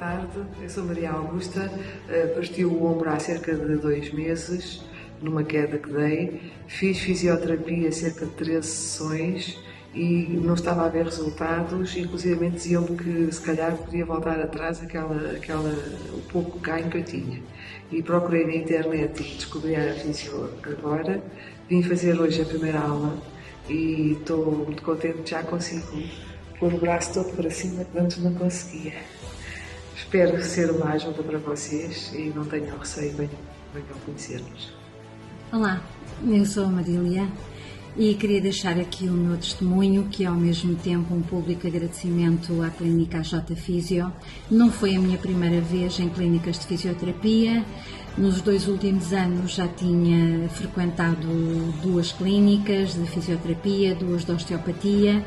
tarde. Eu sou Maria Augusta, partiu o ombro há cerca de 2 meses, numa queda que dei. Fiz fisioterapia cerca de 13 sessões e não estava a ver resultados, inclusive diziam-me que se calhar podia voltar atrás o pouco ganho que eu tinha. E procurei na internet e descobri a fisio agora. Vim fazer hoje a primeira aula e estou muito contente, já consigo pôr o braço todo para cima que antes não conseguia. Espero ser uma ajuda para vocês e não tenham receio, venham conhecer-nos. Olá, eu sou a Marília e queria deixar aqui o meu testemunho, que é ao mesmo tempo um público agradecimento à Clínica AJ Fisio. Não foi a minha primeira vez em clínicas de fisioterapia. Nos 2 últimos anos já tinha frequentado 2 clínicas de fisioterapia, 2 de osteopatia,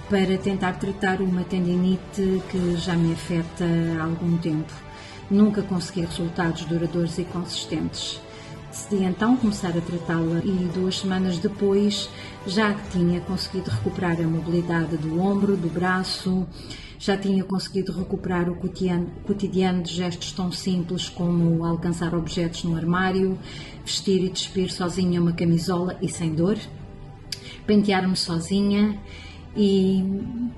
para tentar tratar uma tendinite que já me afeta há algum tempo. Nunca consegui resultados duradouros e consistentes. Decidi então começar a tratá-la e 2 semanas depois já tinha conseguido recuperar a mobilidade do ombro, do braço, já tinha conseguido recuperar o cotidiano de gestos tão simples como alcançar objetos no armário, vestir e despir sozinha uma camisola e sem dor, pentear-me sozinha. E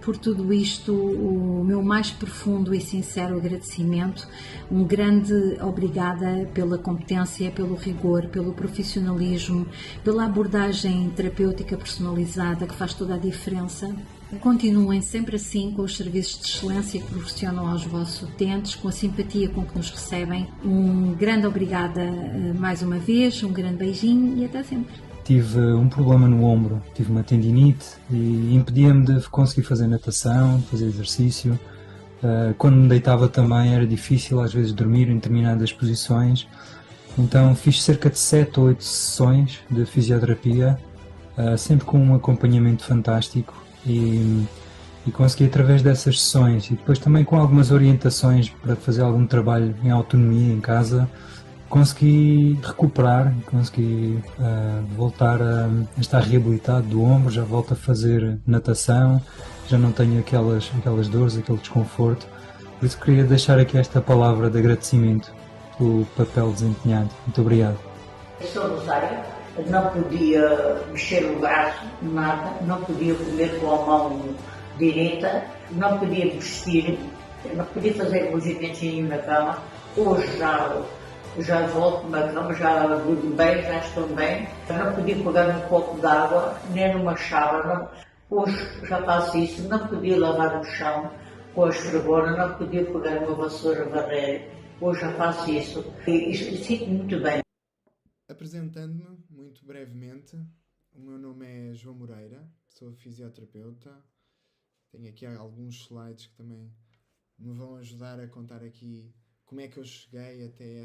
por tudo isto, o meu mais profundo e sincero agradecimento, um grande obrigada pela competência, pelo rigor, pelo profissionalismo, pela abordagem terapêutica personalizada que faz toda a diferença. Continuem sempre assim, com os serviços de excelência que proporcionam aos vossos utentes, com a simpatia com que nos recebem. Um grande obrigada mais uma vez, um grande beijinho e até sempre. Tive um problema no ombro, tive uma tendinite e impedia-me de conseguir fazer natação, fazer exercício. Quando me deitava também era difícil às vezes dormir em determinadas posições. Então fiz cerca de 7 ou 8 sessões de fisioterapia, sempre com um acompanhamento fantástico e consegui através dessas sessões e depois também com algumas orientações para fazer algum trabalho em autonomia em casa, consegui recuperar, consegui voltar a estar reabilitado do ombro, já volto a fazer natação, já não tenho aquelas dores, aquele desconforto. Por isso queria deixar aqui esta palavra de agradecimento pelo papel desempenhado. Muito obrigado. Eu sou Rosário, não podia mexer o braço, nada, não podia comer com a mão direita, não podia vestir, não podia fazer movimentos nenhum na cama. Hoje já volto na cama, já durmo bem, já estou bem. Não podia pegar um copo de água, nem numa chávena. Hoje já faço isso. Não podia lavar o chão com a esfregona, não podia pegar uma vassoura varrer. Hoje já faço isso. E sinto-me muito bem. Apresentando-me muito brevemente, o meu nome é João Moreira, sou fisioterapeuta. Tenho aqui alguns slides que também me vão ajudar a contar aqui como é que eu cheguei até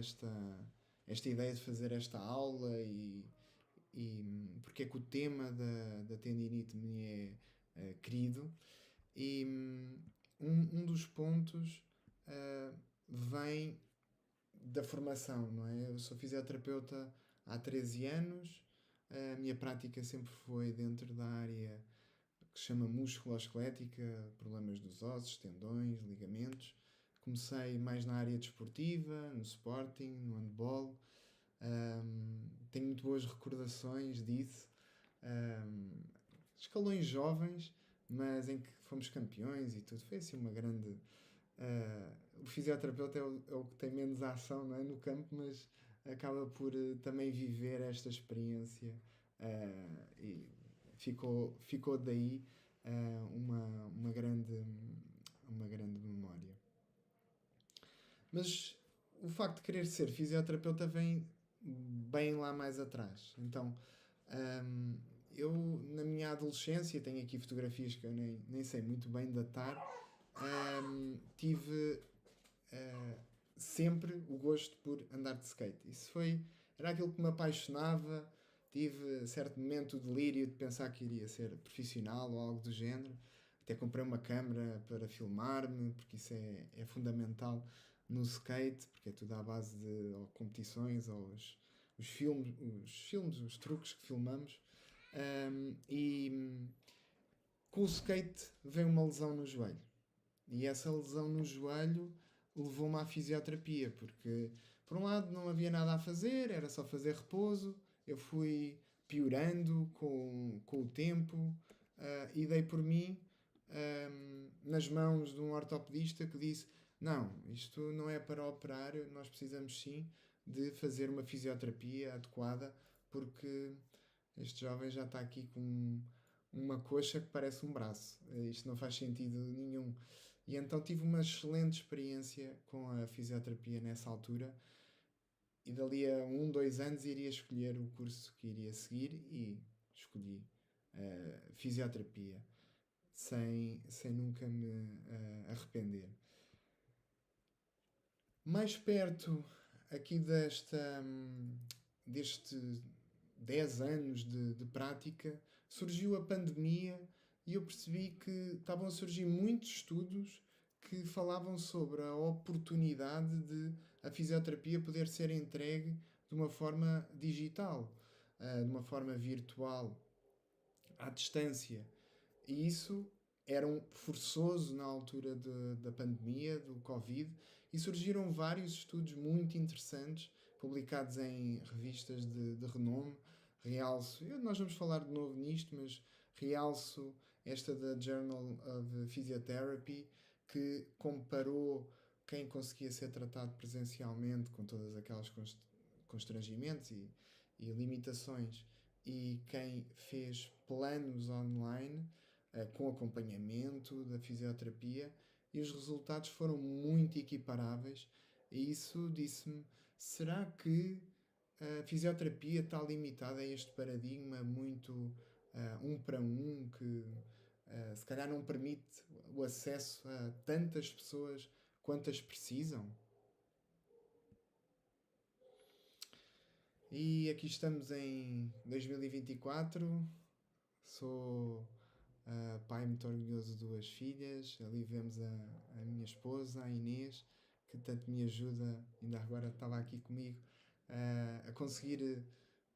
esta ideia de fazer esta aula e porque é que o tema da tendinite me é querido. E um dos pontos vem da formação, não é? Eu sou fisioterapeuta há 13 anos, a minha prática sempre foi dentro da área que se chama musculoesquelética, problemas dos ossos, tendões, ligamentos. Comecei mais na área desportiva, no Sporting, no handball. Tenho muito boas recordações disso. Escalões jovens, mas em que fomos campeões e tudo. Foi assim uma grande... o fisioterapeuta é o que tem menos ação, não é, no campo, mas acaba por também viver esta experiência e ficou daí uma grande memória. Mas o facto de querer ser fisioterapeuta vem bem lá mais atrás. Então, eu na minha adolescência, tenho aqui fotografias que eu nem sei muito bem datar, tive sempre o gosto por andar de skate. Era aquilo que me apaixonava. Tive certo momento de delírio de pensar que iria ser profissional ou algo do género. Até comprei uma câmera para filmar-me, porque isso é fundamental no skate, porque é tudo à base de competições ou os filmes, os truques que filmamos. E com o skate veio uma lesão no joelho. E essa lesão no joelho levou-me à fisioterapia, porque por um lado não havia nada a fazer, era só fazer repouso, eu fui piorando com o tempo e dei por mim nas mãos de um ortopedista que disse: não, isto não é para operar, nós precisamos sim de fazer uma fisioterapia adequada, porque este jovem já está aqui com uma coxa que parece um braço. Isto não faz sentido nenhum. E então tive uma excelente experiência com a fisioterapia nessa altura. E dali a 2 anos iria escolher o curso que iria seguir e escolhi fisioterapia, sem nunca me arrepender. Mais perto aqui deste 10 anos de prática, surgiu a pandemia e eu percebi que estavam a surgir muitos estudos que falavam sobre a oportunidade de a fisioterapia poder ser entregue de uma forma digital, de uma forma virtual, à distância. E isso era forçoso na altura da pandemia, do Covid, e surgiram vários estudos muito interessantes, publicados em revistas de renome. Realço, nós vamos falar de novo nisto, mas realço esta da Journal of Physiotherapy, que comparou quem conseguia ser tratado presencialmente com todas aquelas constrangimentos e limitações e quem fez planos online com acompanhamento da fisioterapia, e os resultados foram muito equiparáveis. E isso disse-me: será que a fisioterapia está limitada a este paradigma muito um para um, que se calhar não permite o acesso a tantas pessoas quantas precisam? E aqui estamos em 2024, sou pai muito orgulhoso de 2 filhas. Ali vemos a minha esposa, a Inês, que tanto me ajuda, ainda agora estava aqui comigo, a conseguir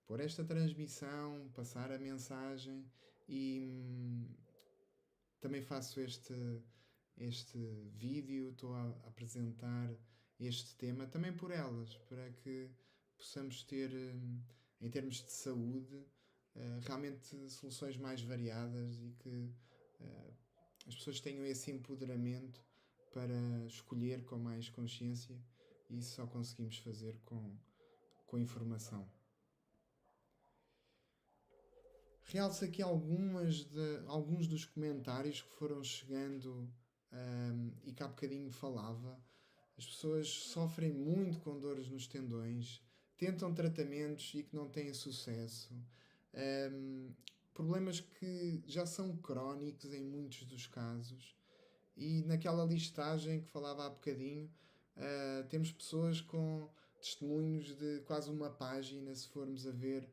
pôr esta transmissão, passar a mensagem e também faço este vídeo, estou a apresentar este tema também por elas, para que possamos ter, em termos de saúde, realmente soluções mais variadas e que as pessoas tenham esse empoderamento para escolher com mais consciência, e isso só conseguimos fazer com informação. Realço aqui alguns dos comentários que foram chegando e que há bocadinho falava. As pessoas sofrem muito com dores nos tendões, tentam tratamentos e que não têm sucesso. Problemas que já são crónicos em muitos dos casos. E naquela listagem que falava há bocadinho, temos pessoas com testemunhos de quase uma página, se formos a ver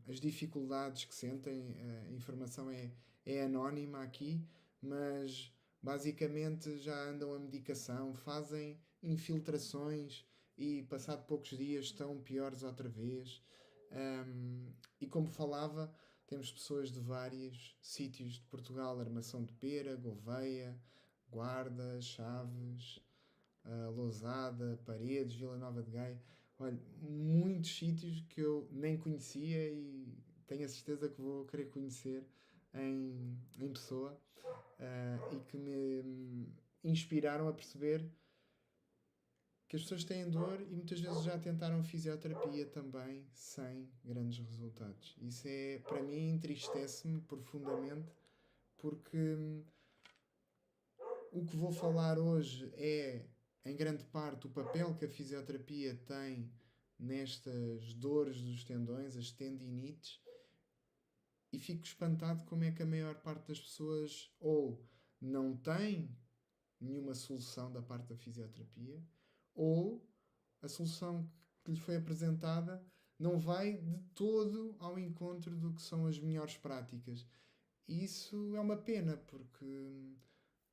as dificuldades que sentem. A informação é anónima aqui, mas basicamente já andam a medicação, fazem infiltrações e passado poucos dias estão piores outra vez. E como falava, temos pessoas de vários sítios de Portugal: Armação de Pera, Gouveia, Guarda, Chaves, Lousada, Paredes, Vila Nova de Gaia. Olha, muitos sítios que eu nem conhecia e tenho a certeza que vou querer conhecer em pessoa, e que me inspiraram a perceber que as pessoas têm dor e muitas vezes já tentaram fisioterapia também sem grandes resultados. Isso para mim, entristece-me profundamente, porque o que vou falar hoje é, em grande parte, o papel que a fisioterapia tem nestas dores dos tendões, as tendinites, e fico espantado como é que a maior parte das pessoas ou não tem nenhuma solução da parte da fisioterapia, ou a solução que lhe foi apresentada não vai de todo ao encontro do que são as melhores práticas. E isso é uma pena, porque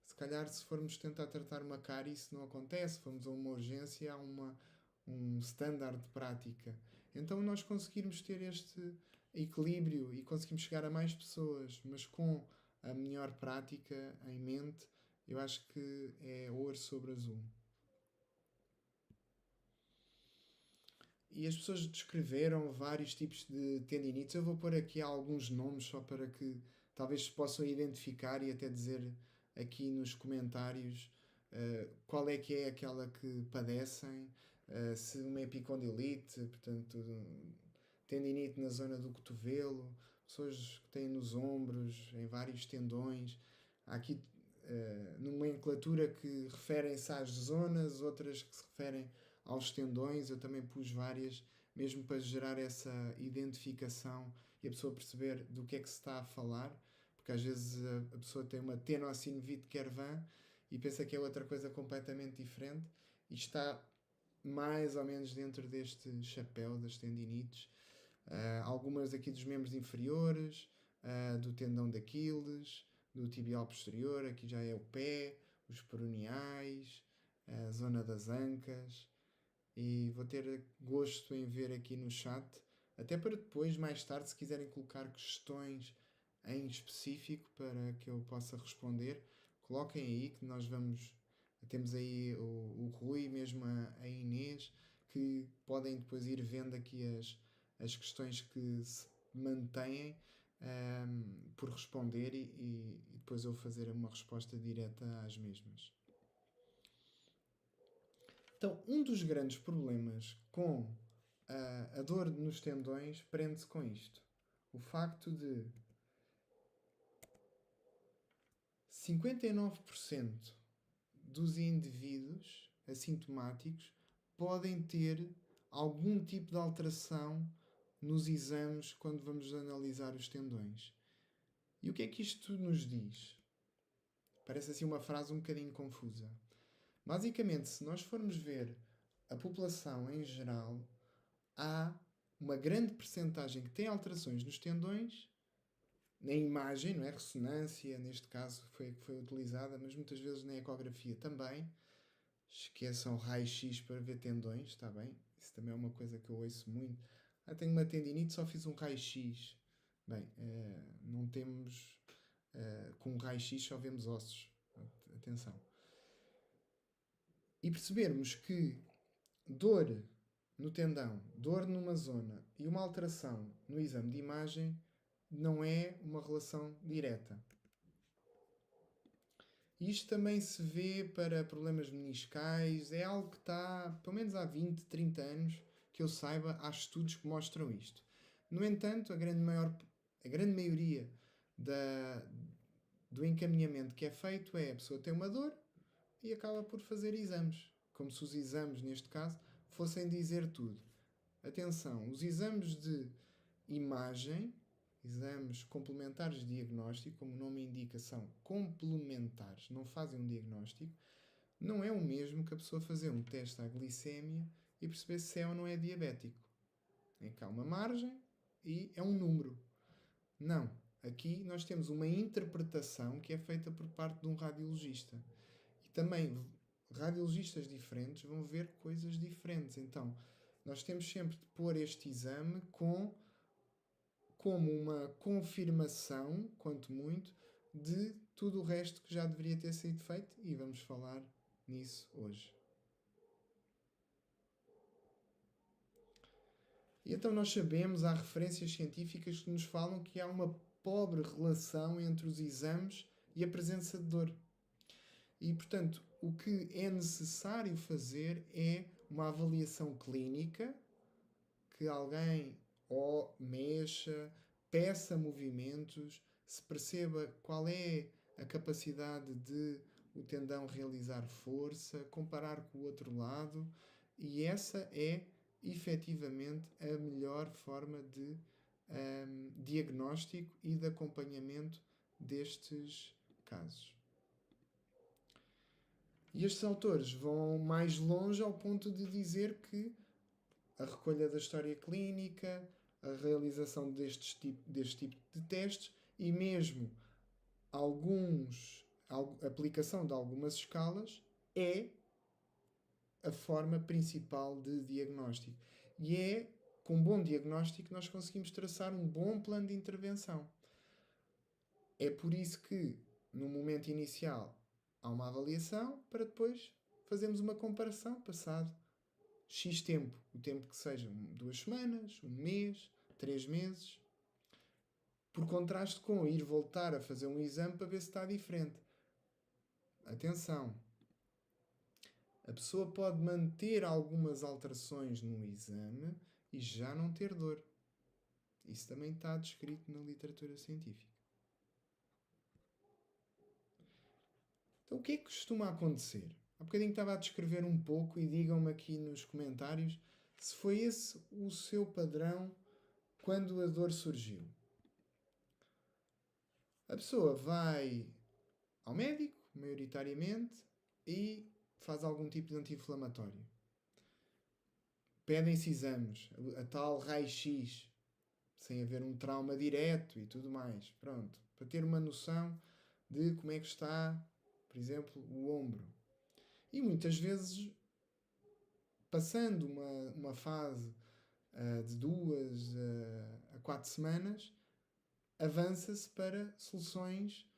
se calhar se formos tentar tratar uma cárie isso não acontece, fomos a uma urgência, há um standard de prática. Então nós conseguirmos ter este equilíbrio e conseguimos chegar a mais pessoas, mas com a melhor prática em mente, eu acho que é ouro sobre azul. E as pessoas descreveram vários tipos de tendinites. Eu vou pôr aqui alguns nomes só para que talvez se possam identificar e até dizer aqui nos comentários qual é que é aquela que padecem, se uma epicondilite, portanto, tendinite na zona do cotovelo, pessoas que têm nos ombros, em vários tendões. Há aqui nomenclatura que referem-se às zonas, outras que se referem aos tendões. Eu também pus várias, mesmo para gerar essa identificação e a pessoa perceber do que é que se está a falar, porque às vezes a pessoa tem uma tenossinovite Kervan e pensa que é outra coisa completamente diferente e está mais ou menos dentro deste chapéu das tendinites. Algumas aqui dos membros inferiores, do tendão de Aquiles, do tibial posterior, aqui já é o pé, os peroneais, a zona das ancas. E vou ter gosto em ver aqui no chat, até para depois, mais tarde, se quiserem colocar questões em específico para que eu possa responder, coloquem aí que nós vamos. Temos aí o Rui, mesmo a Inês, que podem depois ir vendo aqui as questões que se mantêm por responder e depois eu fazer uma resposta direta às mesmas. Então, um dos grandes problemas com a dor nos tendões prende-se com isto. O facto de 59% dos indivíduos assintomáticos podem ter algum tipo de alteração nos exames quando vamos analisar os tendões. E o que é que isto nos diz? Parece assim uma frase um bocadinho confusa. Basicamente, se nós formos ver a população em geral, há uma grande percentagem que tem alterações nos tendões, na imagem, não é? Ressonância, neste caso foi utilizada, mas muitas vezes na ecografia também. Esqueçam raio-x para ver tendões, está bem? Isso também é uma coisa que eu ouço muito. Tenho uma tendinite, só fiz um raio-x. Bem, não temos... com um raio-x só vemos ossos. Atenção. E percebermos que dor no tendão, dor numa zona e uma alteração no exame de imagem não é uma relação direta. Isto também se vê para problemas meniscais, é algo que está, pelo menos há 20, 30 anos, que eu saiba, há estudos que mostram isto. No entanto, a grande maioria do encaminhamento que é feito é a pessoa tem uma dor e acaba por fazer exames. Como se os exames, neste caso, fossem dizer tudo. Atenção, os exames de imagem, exames complementares de diagnóstico, como o nome indica, são complementares, não fazem um diagnóstico, não é o mesmo que a pessoa fazer um teste à glicémia e perceber se é ou não é diabético. É que há uma margem e é um número. Não. Aqui nós temos uma interpretação que é feita por parte de um radiologista. E também radiologistas diferentes vão ver coisas diferentes. Então, nós temos sempre de pôr este exame como uma confirmação, quanto muito, de tudo o resto que já deveria ter sido feito e vamos falar nisso hoje. E então nós sabemos, há referências científicas que nos falam que há uma pobre relação entre os exames e a presença de dor. E, portanto, o que é necessário fazer é uma avaliação clínica, que alguém ou mexa, peça movimentos, se perceba qual é a capacidade de o tendão realizar força, comparar com o outro lado, e essa é efetivamente a melhor forma de diagnóstico e de acompanhamento destes casos. E estes autores vão mais longe ao ponto de dizer que a recolha da história clínica, a realização deste tipo de testes e mesmo a aplicação de algumas escalas é a forma principal de diagnóstico. E é com um bom diagnóstico nós conseguimos traçar um bom plano de intervenção. É por isso que, no momento inicial, há uma avaliação para depois fazermos uma comparação passado X tempo, o tempo que seja 2 semanas, 1 mês, 3 meses, por contraste com ir voltar a fazer um exame para ver se está diferente. Atenção, a pessoa pode manter algumas alterações no exame e já não ter dor. Isso também está descrito na literatura científica. Então, o que é que costuma acontecer? Há bocadinho estava a descrever um pouco e digam-me aqui nos comentários se foi esse o seu padrão quando a dor surgiu. A pessoa vai ao médico, maioritariamente, e faz algum tipo de anti-inflamatório. Pedem-se exames, a tal raio-x, sem haver um trauma direto e tudo mais. Pronto, para ter uma noção de como é que está, por exemplo, o ombro. E muitas vezes, passando uma fase de 2 a 4 semanas, avança-se para soluções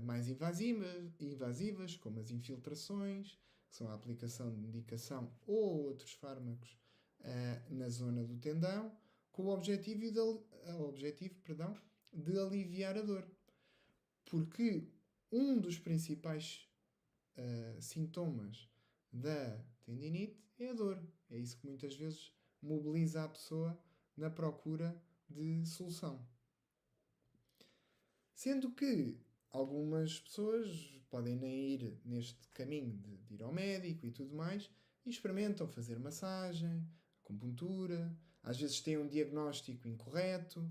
mais invasivas, como as infiltrações, que são a aplicação de medicação ou outros fármacos na zona do tendão, com o objetivo de aliviar a dor. Porque um dos principais sintomas da tendinite é a dor. É isso que muitas vezes mobiliza a pessoa na procura de solução. Sendo que algumas pessoas podem nem ir neste caminho de ir ao médico e tudo mais e experimentam fazer massagem, acupuntura, às vezes têm um diagnóstico incorreto,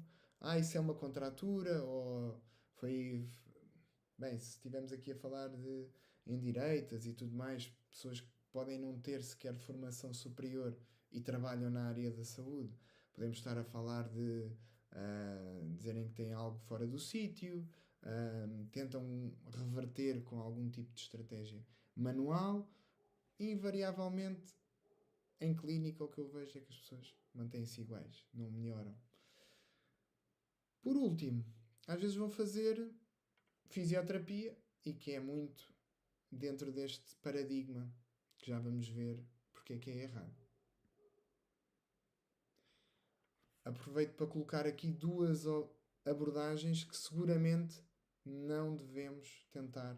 isso é uma contratura ou foi... Bem, se estivermos aqui a falar de endireitas e tudo mais, pessoas que podem não ter sequer formação superior e trabalham na área da saúde, podemos estar a falar de dizerem que têm algo fora do sítio, tentam reverter com algum tipo de estratégia manual e invariavelmente em clínica o que eu vejo é que as pessoas mantêm-se iguais, não melhoram. Por último, às vezes vão fazer fisioterapia e que é muito dentro deste paradigma que já vamos ver porque é que é errado. Aproveito para colocar aqui 2 abordagens que seguramente não devemos tentar,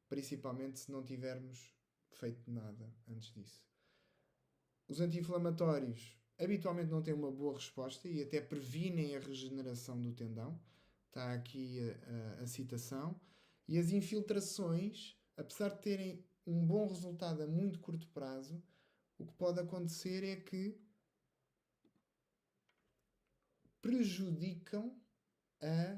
principalmente se não tivermos feito nada antes disso. Os anti-inflamatórios habitualmente não têm uma boa resposta e até previnem a regeneração do tendão. Está aqui a citação. E as infiltrações, apesar de terem um bom resultado a muito curto prazo, o que pode acontecer é que prejudicam a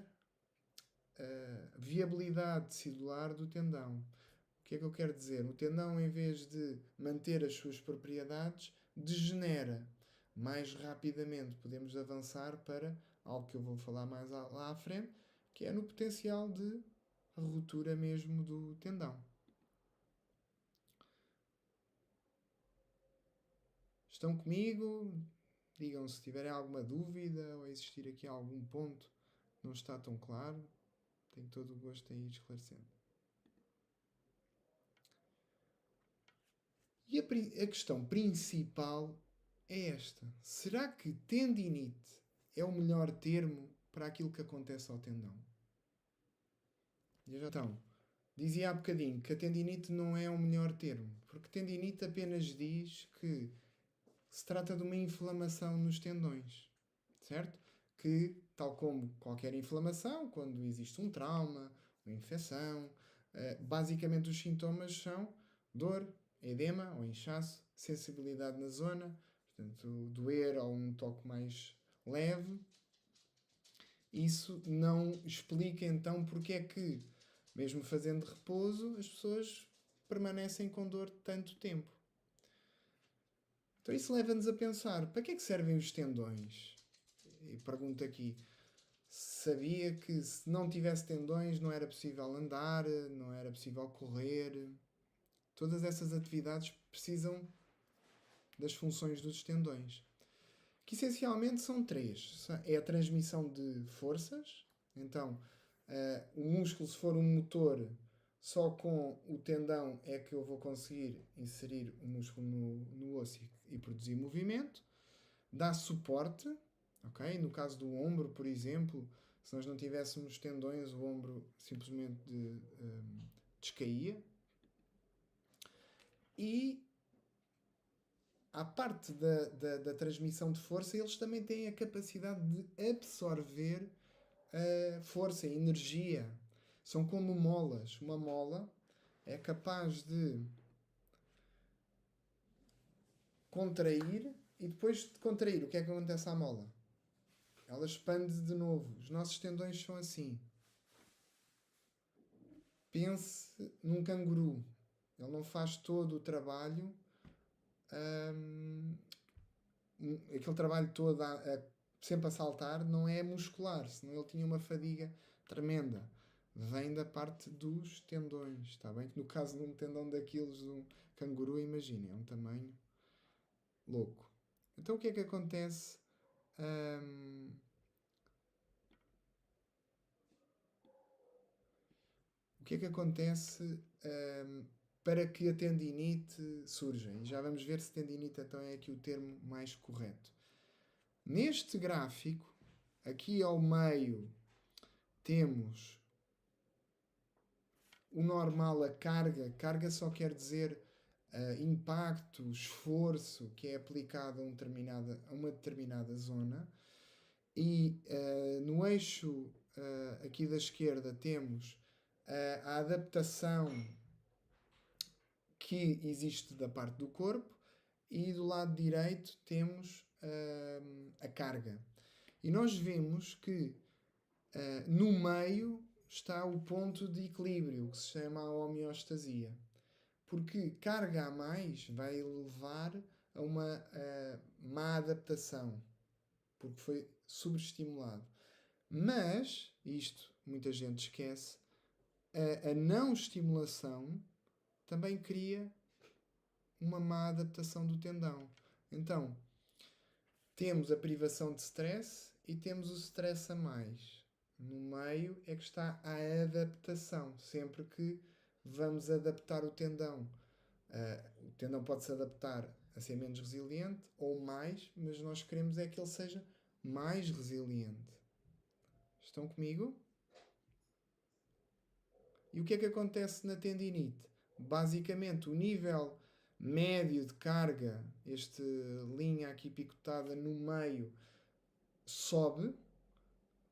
viabilidade celular do tendão. O que é que eu quero dizer? O tendão, em vez de manter as suas propriedades, degenera. Mais rapidamente podemos avançar para algo que eu vou falar mais lá à frente, que é no potencial de ruptura mesmo do tendão. Estão comigo? Digam se tiverem alguma dúvida ou existir aqui algum ponto que não está tão claro. Tenho todo o gosto em ir esclarecendo. E a questão principal é esta. Será que tendinite é o melhor termo para aquilo que acontece ao tendão? Então, dizia há bocadinho que a tendinite não é o melhor termo, porque tendinite apenas diz que se trata de uma inflamação nos tendões, certo? Que, tal como qualquer inflamação, quando existe um trauma, uma infecção, basicamente os sintomas são dor, edema ou inchaço, sensibilidade na zona, portanto, doer ou um toque mais leve. Isso não explica então porque é que, mesmo fazendo repouso, as pessoas permanecem com dor tanto tempo. Então isso leva-nos a pensar, para que é que servem os tendões? E pergunto aqui, sabia que se não tivesse tendões não era possível andar, não era possível correr? Todas essas atividades precisam das funções dos tendões, que essencialmente são 3. É a transmissão de forças. Então, o músculo, se for um motor, só com o tendão é que eu vou conseguir inserir o músculo no osso e produzir movimento. Dá suporte, ok? No caso do ombro, por exemplo, se nós não tivéssemos tendões, o ombro simplesmente descaía. E à parte da transmissão de força, eles também têm a capacidade de absorver força, energia. São como molas. Uma mola é capaz de contrair e depois de contrair, o que é que acontece à mola? Ela expande de novo. Os nossos tendões são assim. Pense num canguru. Ele não faz todo o trabalho, aquele trabalho todo sempre a saltar, não é muscular, senão ele tinha uma fadiga tremenda. Vem da parte dos tendões, está bem? Que no caso de um tendão daqueles de um canguru, imaginem, é um tamanho louco. Então o que é que acontece? O que é que acontece para que a tendinite surja? E já vamos ver se tendinite então é aqui o termo mais correto. Neste gráfico, aqui ao meio, temos o normal, a carga. Carga só quer dizer impacto, esforço que é aplicado a uma determinada zona. E no eixo aqui da esquerda temos a adaptação que existe da parte do corpo e do lado direito temos a carga. E nós vemos que no meio está o ponto de equilíbrio, que se chama a homeostasia. Porque carga a mais vai levar a uma má adaptação, porque foi sobreestimulado. Mas, isto muita gente esquece, a não estimulação também cria uma má adaptação do tendão. Então, temos a privação de stress e temos o stress a mais. No meio é que está a adaptação. Sempre que vamos adaptar o tendão pode se adaptar a ser menos resiliente ou mais, mas nós queremos é que ele seja mais resiliente. Estão comigo? E o que é que acontece na tendinite? Basicamente, o nível médio de carga, esta linha aqui picotada no meio, sobe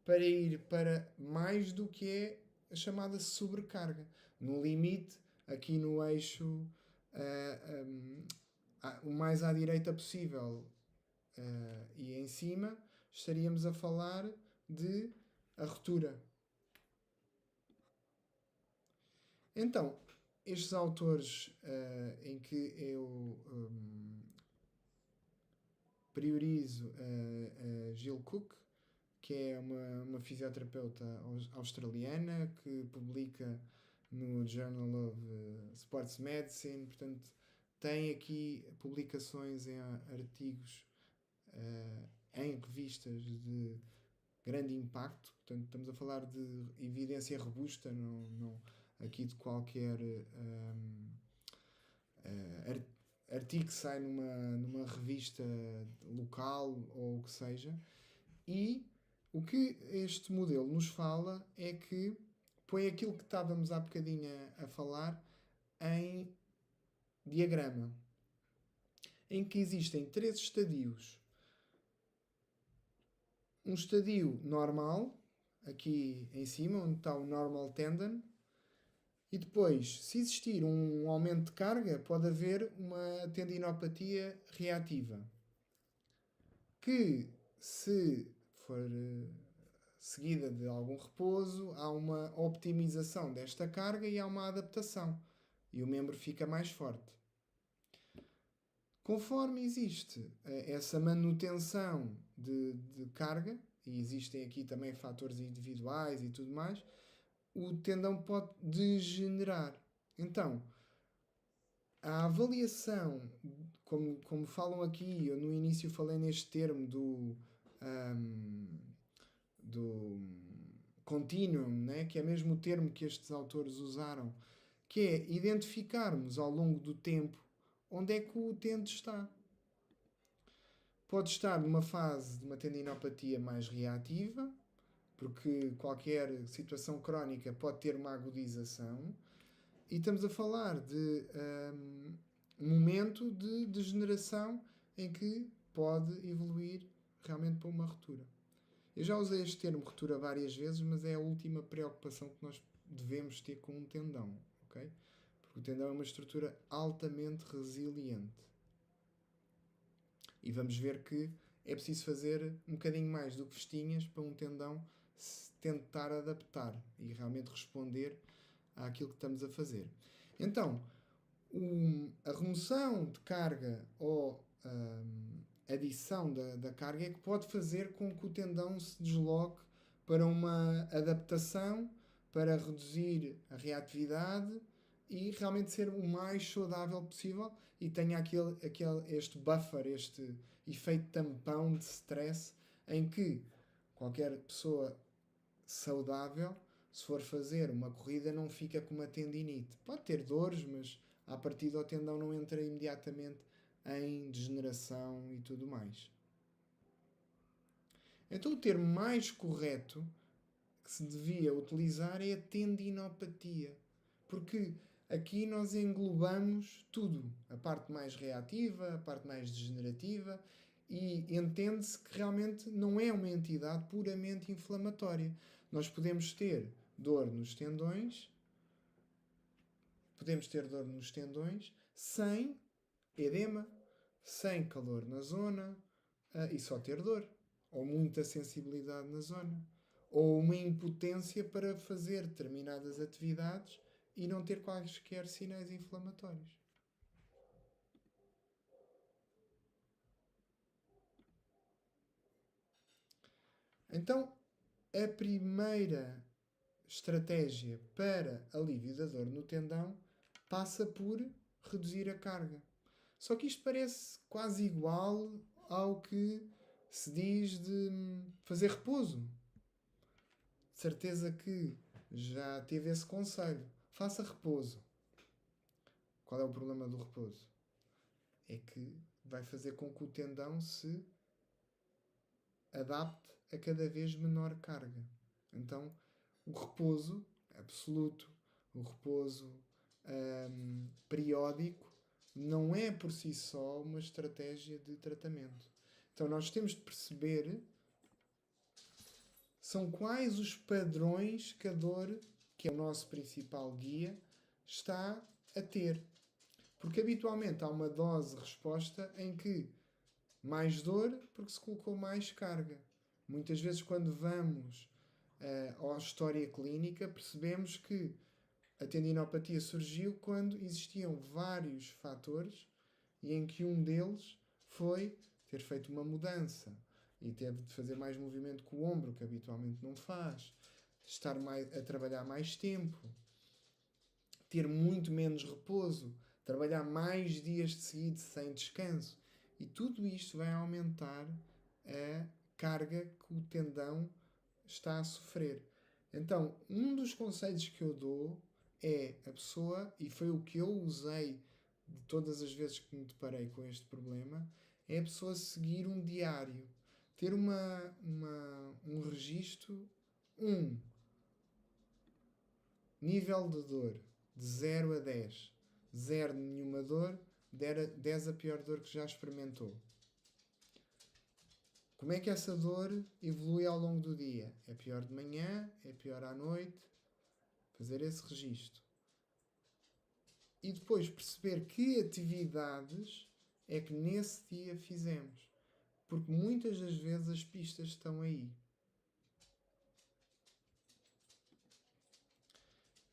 para ir para mais do que é a chamada sobrecarga. No limite, aqui no eixo o mais à direita possível e em cima, estaríamos a falar de a ruptura. Então, estes autores em que eu priorizo a Jill Cook, que é uma fisioterapeuta australiana que publica no Journal of Sports Medicine, portanto tem aqui publicações em artigos em revistas de grande impacto, portanto estamos a falar de evidência robusta, não aqui de qualquer artigo que sai numa revista local ou o que seja. E o que este modelo nos fala é que põe aquilo que estávamos há bocadinho a falar em diagrama, em que existem 3 estadios. Um estadio normal, aqui em cima, onde está o normal tendon, e depois, se existir um aumento de carga, pode haver uma tendinopatia reativa, que se for seguida de algum repouso, há uma optimização desta carga e há uma adaptação, e o membro fica mais forte. Conforme existe essa manutenção de carga, e existem aqui também fatores individuais e tudo mais, o tendão pode degenerar. Então, a avaliação, como falam aqui, eu no início falei neste termo do continuum, né? Que é mesmo o termo que estes autores usaram, que é identificarmos ao longo do tempo onde é que o utente está. Pode estar numa fase de uma tendinopatia mais reativa, porque qualquer situação crónica pode ter uma agudização, e estamos a falar de um momento de degeneração em que pode evoluir realmente para uma ruptura. Eu já usei este termo ruptura várias vezes, mas é a última preocupação que nós devemos ter com um tendão, ok? Porque o tendão é uma estrutura altamente resiliente. E vamos ver que é preciso fazer um bocadinho mais do que festinhas para um tendão se tentar adaptar e realmente responder àquilo que estamos a fazer. Então, a remoção de carga ou adição da carga é que pode fazer com que o tendão se desloque para uma adaptação, para reduzir a reatividade e realmente ser o mais saudável possível e tenha este buffer, este efeito tampão de stress em que qualquer pessoa saudável, se for fazer uma corrida, não fica com uma tendinite. Pode ter dores, mas a partir do tendão não entra imediatamente em degeneração e tudo mais. Então o termo mais correto que se devia utilizar é a tendinopatia, porque aqui nós englobamos tudo, a parte mais reativa, a parte mais degenerativa, e entende-se que realmente não é uma entidade puramente inflamatória. Nós podemos ter dor nos tendões, sem edema, sem calor na zona e só ter dor, ou muita sensibilidade na zona, ou uma impotência para fazer determinadas atividades e não ter quaisquer sinais inflamatórios. Então, a primeira estratégia para alívio da dor no tendão passa por reduzir a carga. Só que isto parece quase igual ao que se diz de fazer repouso. De certeza que já teve esse conselho. Faça repouso. Qual é o problema do repouso? É que vai fazer com que o tendão se adapte a cada vez menor carga. Então, o repouso absoluto, o repouso periódico, não é por si só uma estratégia de tratamento. Então nós temos de perceber são quais os padrões que a dor, que é o nosso principal guia, está a ter. Porque habitualmente há uma dose-resposta em que mais dor porque se colocou mais carga. Muitas vezes quando vamos à história clínica percebemos que a tendinopatia surgiu quando existiam vários fatores e em que um deles foi ter feito uma mudança e teve de fazer mais movimento com o ombro, que habitualmente não faz, estar a trabalhar mais tempo, ter muito menos repouso, trabalhar mais dias de seguida sem descanso. E tudo isto vai aumentar a carga que o tendão está a sofrer. Então, um dos conselhos que eu dou é a pessoa, e foi o que eu usei de todas as vezes que me deparei com este problema, é a pessoa seguir um diário, ter um registro, nível de dor, de 0 a 10. 0 nenhuma dor, 10 a pior dor que já experimentou. Como é que essa dor evolui ao longo do dia? É pior de manhã? É pior à noite? Fazer esse registro. E depois perceber que atividades é que nesse dia fizemos. Porque muitas das vezes as pistas estão aí.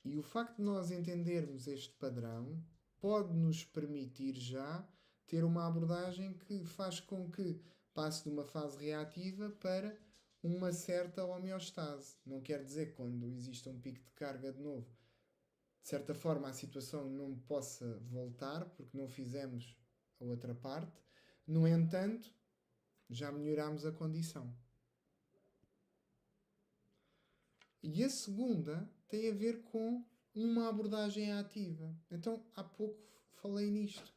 E o facto de nós entendermos este padrão pode nos permitir já ter uma abordagem que faz com que passe de uma fase reativa para uma certa homeostase. Não quer dizer que quando exista um pico de carga de novo, de certa forma a situação não possa voltar, porque não fizemos a outra parte. No entanto, já melhoramos a condição. E a segunda tem a ver com uma abordagem ativa. Então, há pouco falei nisto.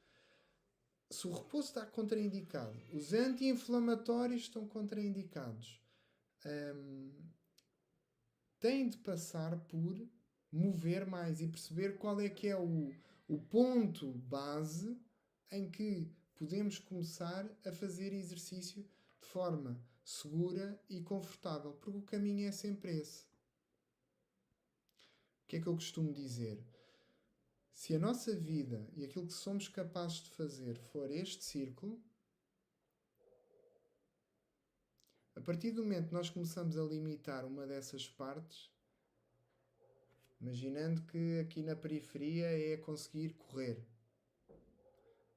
Se o repouso está contraindicado, os anti-inflamatórios estão contraindicados, tem de passar por mover mais e perceber qual é que é o ponto base em que podemos começar a fazer exercício de forma segura e confortável, porque o caminho é sempre esse. O que é que eu costumo dizer? Se a nossa vida e aquilo que somos capazes de fazer for este círculo, a partir do momento que nós começamos a limitar uma dessas partes, imaginando que aqui na periferia é conseguir correr,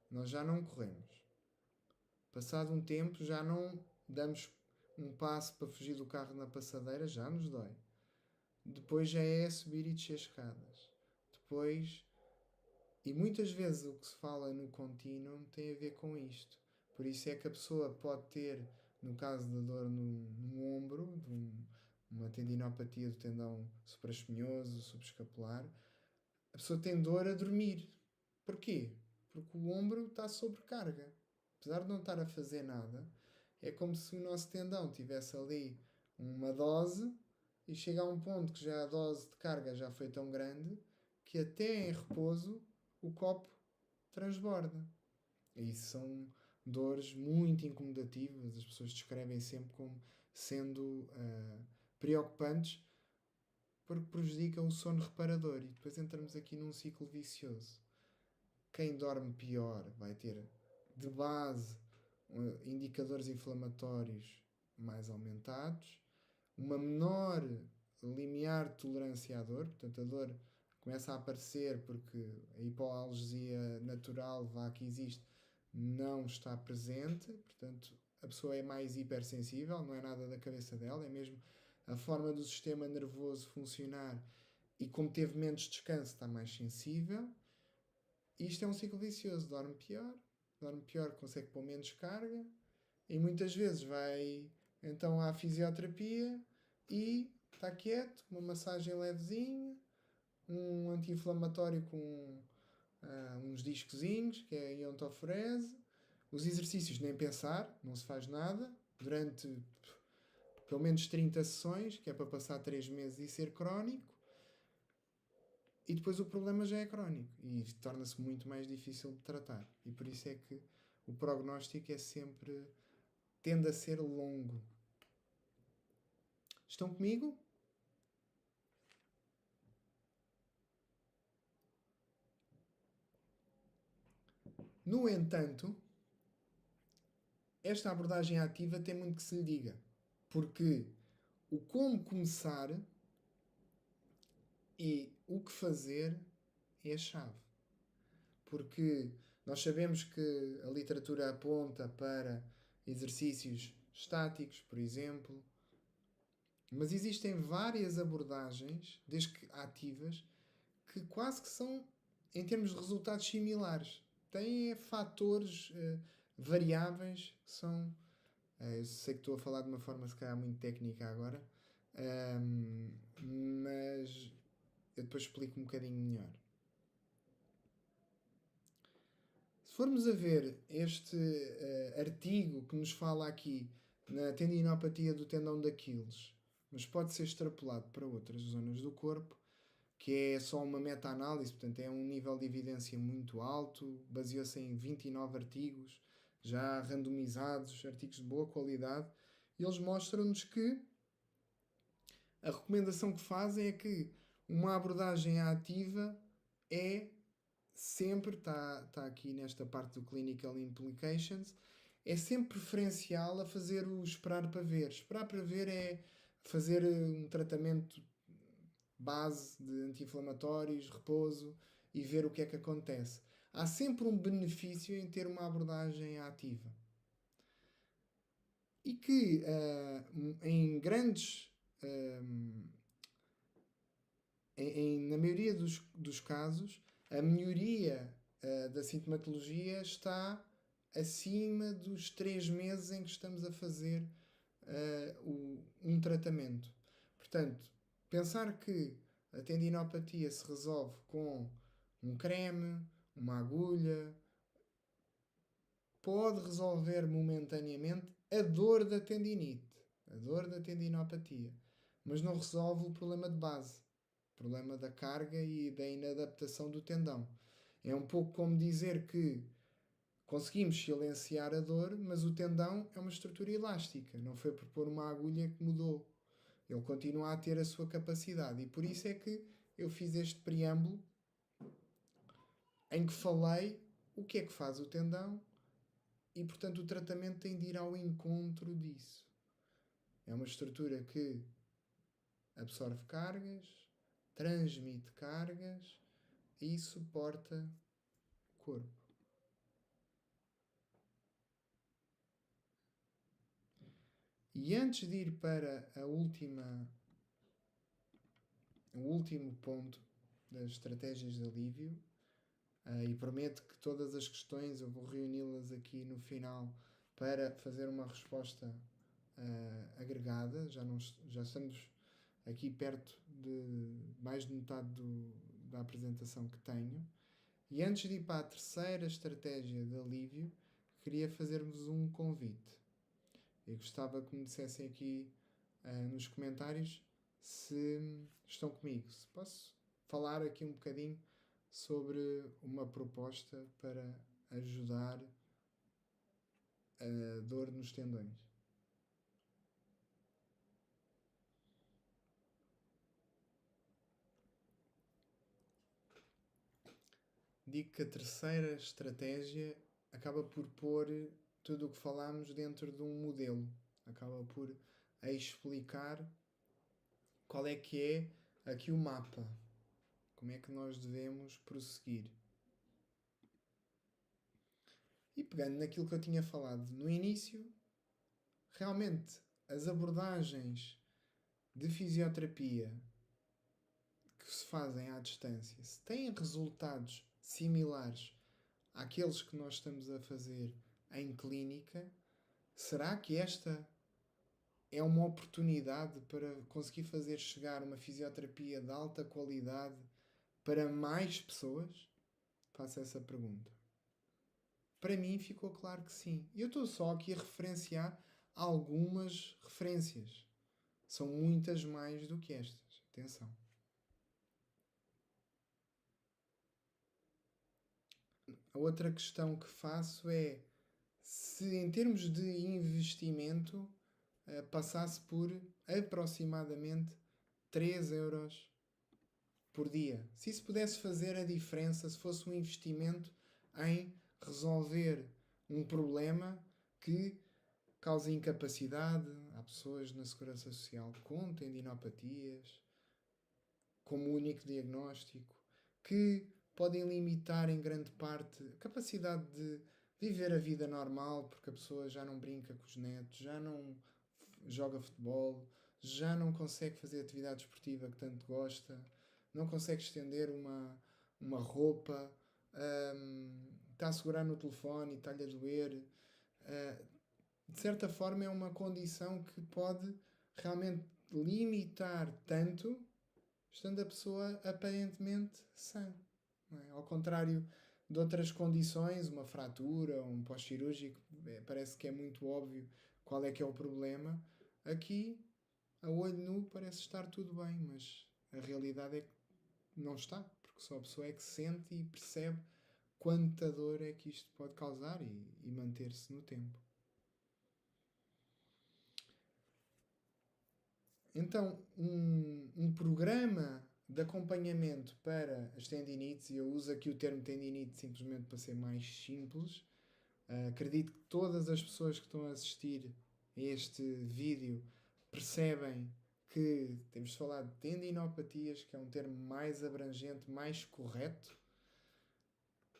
nós já não corremos. Passado um tempo já não damos um passo para fugir do carro na passadeira, já nos dói. Depois já é subir e descer escadas. Depois, e muitas vezes o que se fala no contínuo tem a ver com isto. Por isso é que a pessoa pode ter, no caso da dor no ombro, de uma tendinopatia do tendão supraespinhoso, subescapular, a pessoa tem dor a dormir. Porquê? Porque o ombro está sob carga. Apesar de não estar a fazer nada, é como se o nosso tendão tivesse ali uma dose e chega a um ponto que já a dose de carga já foi tão grande que até em repouso o copo transborda. E isso são dores muito incomodativas. As pessoas descrevem sempre como sendo preocupantes porque prejudicam o sono reparador. E depois entramos aqui num ciclo vicioso. Quem dorme pior vai ter de base indicadores inflamatórios mais aumentados, uma menor limiar de tolerância à dor, portanto a dor começa a aparecer porque a hipoalgesia natural que existe não está presente, portanto a pessoa é mais hipersensível, não é nada da cabeça dela, é mesmo a forma do sistema nervoso funcionar e como teve menos descanso está mais sensível. Isto é um ciclo vicioso, dorme pior, consegue pôr menos carga e muitas vezes vai então à fisioterapia e está quieto, uma massagem levezinha, um anti-inflamatório com uns discozinhos, que é a iontoforese, os exercícios nem pensar, não se faz nada, durante pelo menos 30 sessões, que é para passar 3 meses e ser crónico. E depois o problema já é crónico e torna-se muito mais difícil de tratar. E por isso é que o prognóstico tende a ser longo. Estão comigo? No entanto, esta abordagem ativa tem muito que se lhe diga. Porque o como começar e o que fazer é a chave. Porque nós sabemos que a literatura aponta para exercícios estáticos, por exemplo, mas existem várias abordagens, desde que ativas, que quase que são, em termos de resultados, similares. Têm fatores variáveis que são... eu sei que estou a falar de uma forma, se calhar, muito técnica agora, mas eu depois explico um bocadinho melhor. Se formos a ver este artigo que nos fala aqui na tendinopatia do tendão de Aquiles, mas pode ser extrapolado para outras zonas do corpo, que é só uma meta-análise, portanto é um nível de evidência muito alto, baseou-se em 29 artigos, já randomizados, artigos de boa qualidade, e eles mostram-nos que a recomendação que fazem é que uma abordagem ativa é sempre, está aqui nesta parte do Clinical Implications, é sempre preferencial a fazer o esperar para ver. Esperar para ver é fazer um tratamento base de anti-inflamatórios, repouso e ver o que é que acontece. Há sempre um benefício em ter uma abordagem ativa. E que em grandes... na maioria dos casos, a melhoria da sintomatologia está acima dos 3 meses em que estamos a fazer um tratamento. Portanto, pensar que A tendinopatia se resolve com um creme, uma agulha. Pode resolver momentaneamente a dor da tendinite, a dor da tendinopatia, mas não resolve o problema de base, o problema da carga e da inadaptação do tendão. É um pouco como dizer que conseguimos silenciar a dor, mas o tendão é uma estrutura elástica, não foi por pôr uma agulha que mudou. Ele continua a ter a sua capacidade e por isso é que eu fiz este preâmbulo em que falei o que é que faz o tendão e, portanto, o tratamento tem de ir ao encontro disso. É uma estrutura que absorve cargas, transmite cargas e suporta o corpo. E antes de ir para o último ponto das estratégias de alívio, e prometo que todas as questões eu vou reuni-las aqui no final para fazer uma resposta agregada. Já estamos aqui perto de mais de metade da apresentação que tenho. E antes de ir para a terceira estratégia de alívio, queria fazer-vos um convite. Eu gostava que me dissessem aqui nos comentários se estão comigo. Se posso falar aqui um bocadinho sobre uma proposta para ajudar a dor nos tendões. Digo que a terceira estratégia acaba por pôr tudo o que falámos dentro de um modelo. Acaba por explicar qual é que é aqui o mapa. Como é que nós devemos prosseguir. E pegando naquilo que eu tinha falado no início, realmente as abordagens de fisioterapia que se fazem à distância, se têm resultados similares àqueles que nós estamos a fazer em clínica, será que esta é uma oportunidade para conseguir fazer chegar uma fisioterapia de alta qualidade para mais pessoas? Faço essa pergunta. Para mim ficou claro que sim. Eu estou só aqui a referenciar algumas referências. São muitas mais do que estas. Atenção. A outra questão que faço é se em termos de investimento passasse por aproximadamente 3 euros por dia. Se isso pudesse fazer a diferença, se fosse um investimento em resolver um problema que causa incapacidade. Há pessoas na Segurança Social com tendinopatias, como único diagnóstico, que podem limitar em grande parte a capacidade de viver a vida normal, porque a pessoa já não brinca com os netos, já não joga futebol, já não consegue fazer a atividade esportiva que tanto gosta, não consegue estender uma roupa, está a segurar no telefone e está-lhe a doer. De certa forma é uma condição que pode realmente limitar tanto, estando a pessoa aparentemente sã. Não é? Ao contrário de outras condições, uma fratura, um pós-cirúrgico, parece que é muito óbvio qual é que é o problema. Aqui, a olho nu, parece estar tudo bem, mas a realidade é que não está, porque só a pessoa é que sente e percebe quanta dor é que isto pode causar e manter-se no tempo. Então, um programa de acompanhamento para as tendinites, e eu uso aqui o termo tendinite simplesmente para ser mais simples. Acredito que todas as pessoas que estão a assistir a este vídeo percebem que temos de falar de tendinopatias, que é um termo mais abrangente, mais correto.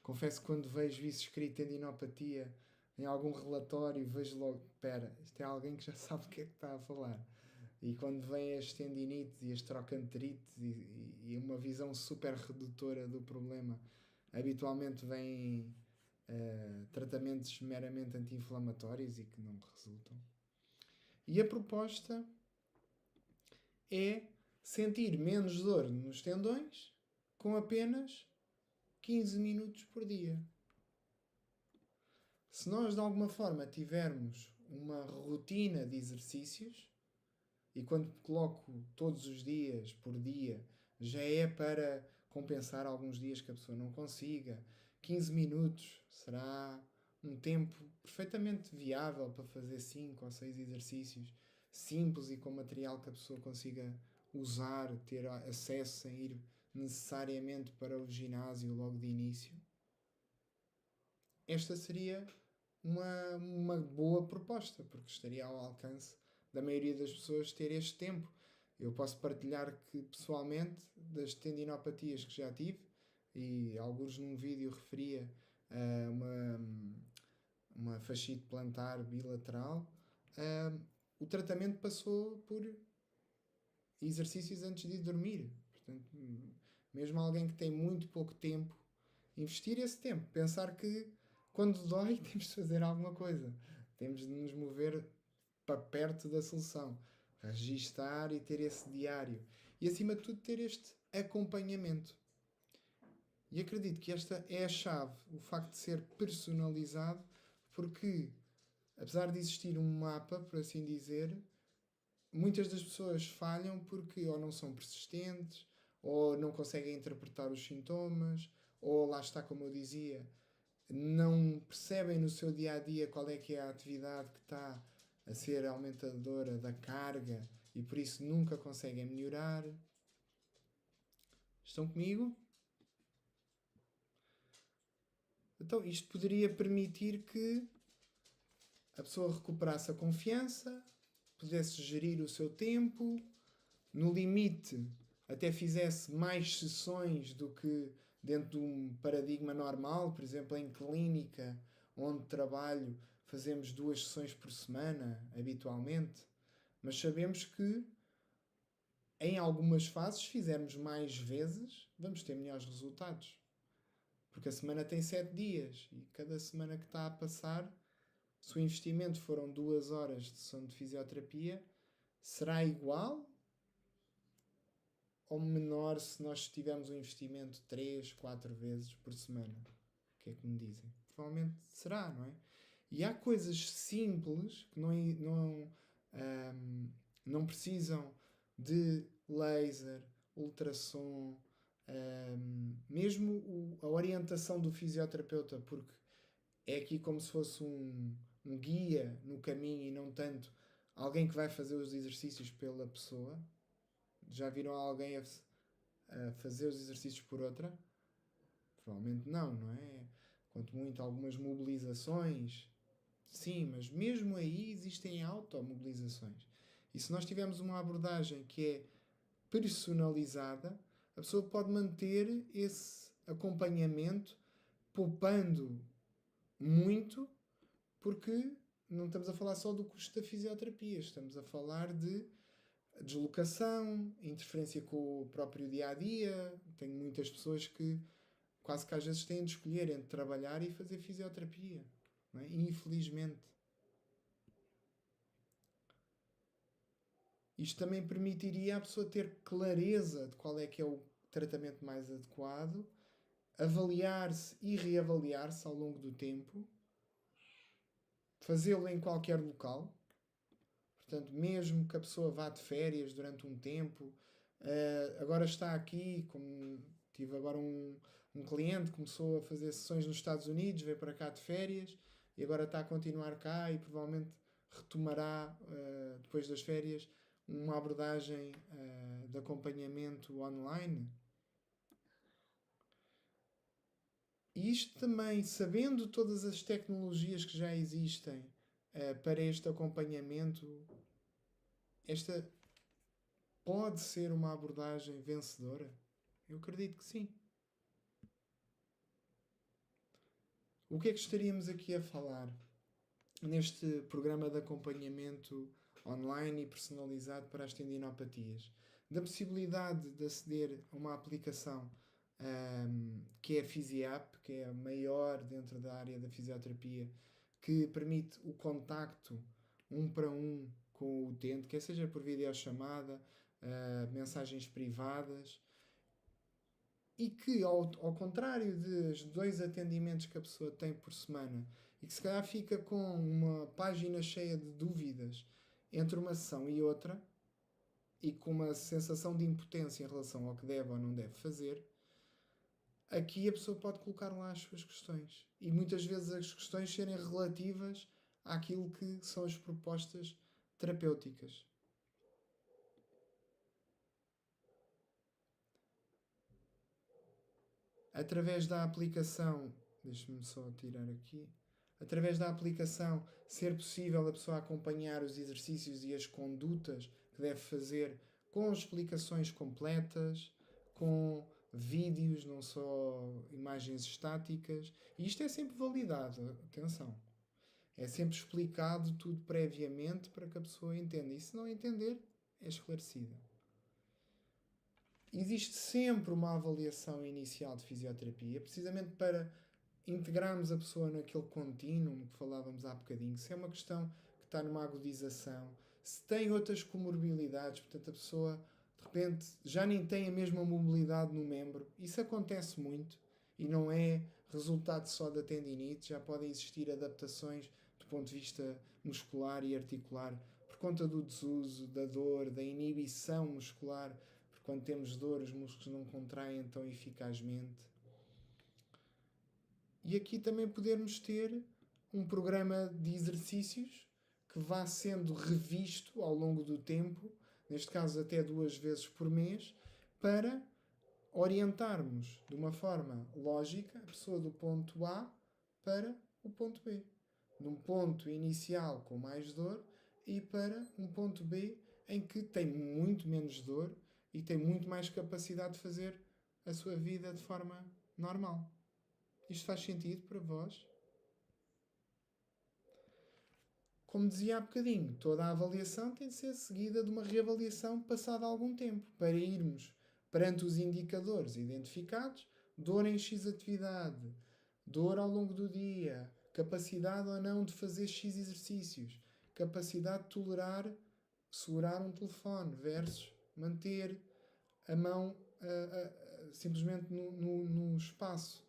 Confesso que quando vejo isso escrito tendinopatia em algum relatório, vejo logo, espera, isto é alguém que já sabe o que é que está a falar. E quando vêm as tendinites e as trocanterites e uma visão super redutora do problema, habitualmente vêm tratamentos meramente anti-inflamatórios e que não resultam. E a proposta é sentir menos dor nos tendões com apenas 15 minutos por dia. Se nós de alguma forma tivermos uma rotina de exercícios, e quando coloco todos os dias por dia, já é para compensar alguns dias que a pessoa não consiga. 15 minutos será um tempo perfeitamente viável para fazer 5 ou 6 exercícios simples e com material que a pessoa consiga usar, ter acesso sem ir necessariamente para o ginásio logo de início. Esta seria uma boa proposta, porque estaria ao alcance da maioria das pessoas ter este tempo. Eu posso partilhar que, pessoalmente, das tendinopatias que já tive, e alguns num vídeo referia a uma fascite plantar bilateral, o tratamento passou por exercícios antes de dormir. Portanto, mesmo alguém que tem muito pouco tempo, investir esse tempo, pensar que quando dói temos de fazer alguma coisa, temos de nos mover para perto da solução, registar e ter esse diário e acima de tudo ter este acompanhamento. E acredito que esta é a chave, o facto de ser personalizado, porque apesar de existir um mapa, por assim dizer, muitas das pessoas falham porque ou não são persistentes, ou não conseguem interpretar os sintomas, ou lá está, como eu dizia, não percebem no seu dia a dia qual é que é a atividade que está a ser aumentadora da carga e por isso nunca conseguem melhorar. Estão comigo? Então isto poderia permitir que a pessoa recuperasse a confiança, pudesse gerir o seu tempo, no limite até fizesse mais sessões do que dentro de um paradigma normal, por exemplo, em clínica, onde trabalho, fazemos 2 sessões por semana, habitualmente, mas sabemos que em algumas fases, se fizermos mais vezes, vamos ter melhores resultados. Porque a semana tem 7 dias e cada semana que está a passar, se o investimento foram 2 horas de sessão de fisioterapia, será igual ou menor se nós tivermos um investimento 3, 4 vezes por semana? O que é que me dizem? Provavelmente será, não é? E há coisas simples que não precisam de laser, ultrassom, mesmo a orientação do fisioterapeuta, porque é aqui como se fosse um guia no caminho e não tanto alguém que vai fazer os exercícios pela pessoa. Já viram alguém a fazer os exercícios por outra? Provavelmente não, não é? Quanto muito algumas mobilizações, sim, mas mesmo aí existem automobilizações. E se nós tivermos uma abordagem que é personalizada, a pessoa pode manter esse acompanhamento poupando muito, porque não estamos a falar só do custo da fisioterapia, estamos a falar de deslocação, interferência com o próprio dia-a-dia. Tenho muitas pessoas que quase que às vezes têm de escolher entre trabalhar e fazer fisioterapia, não é? Infelizmente. Isto também permitiria a pessoa ter clareza de qual é que é o tratamento mais adequado, avaliar-se e reavaliar-se ao longo do tempo, fazê-lo em qualquer local. Portanto, mesmo que a pessoa vá de férias durante um tempo, agora está aqui, como tive agora um cliente que começou a fazer sessões nos Estados Unidos, veio para cá de férias e agora está a continuar cá e provavelmente retomará, depois das férias, uma abordagem de acompanhamento online. E isto também, sabendo todas as tecnologias que já existem para este acompanhamento, esta pode ser uma abordagem vencedora? Eu acredito que sim. O que é que estaríamos aqui a falar neste programa de acompanhamento online e personalizado para as tendinopatias? Da possibilidade de aceder a uma aplicação que é a PhysiApp, que é a maior dentro da área da fisioterapia, que permite o contacto 1 para 1 com o utente, quer seja por videochamada, mensagens privadas, e que, ao contrário dos 2 atendimentos que a pessoa tem por semana, e que se calhar fica com uma página cheia de dúvidas entre uma sessão e outra, e com uma sensação de impotência em relação ao que deve ou não deve fazer, aqui a pessoa pode colocar lá as suas questões. E muitas vezes as questões serem relativas àquilo que são as propostas terapêuticas. Através da aplicação, deixa-me só tirar aqui, através da aplicação ser possível a pessoa acompanhar os exercícios e as condutas que deve fazer com explicações completas, com vídeos, não só imagens estáticas, e isto é sempre validado, atenção. É sempre explicado tudo previamente para que a pessoa entenda, e se não entender, é esclarecida. Existe sempre uma avaliação inicial de fisioterapia, precisamente para integrarmos a pessoa naquele contínuo que falávamos há bocadinho, se é uma questão que está numa agudização, se tem outras comorbilidades, portanto a pessoa de repente já nem tem a mesma mobilidade no membro. Isso acontece muito e não é resultado só da tendinite, já podem existir adaptações do ponto de vista muscular e articular por conta do desuso, da dor, da inibição muscular, porque quando temos dor os músculos não contraem tão eficazmente. E aqui também podermos ter um programa de exercícios que vá sendo revisto ao longo do tempo, neste caso até 2 vezes por mês, para orientarmos de uma forma lógica a pessoa do ponto A para o ponto B. Num ponto inicial com mais dor e para um ponto B em que tem muito menos dor e tem muito mais capacidade de fazer a sua vida de forma normal. Isto faz sentido para vós? Como dizia há bocadinho, toda a avaliação tem de ser seguida de uma reavaliação passado algum tempo, para irmos perante os indicadores identificados, dor em X atividade, dor ao longo do dia, capacidade ou não de fazer X exercícios, capacidade de tolerar, segurar um telefone versus manter a mão simplesmente no espaço.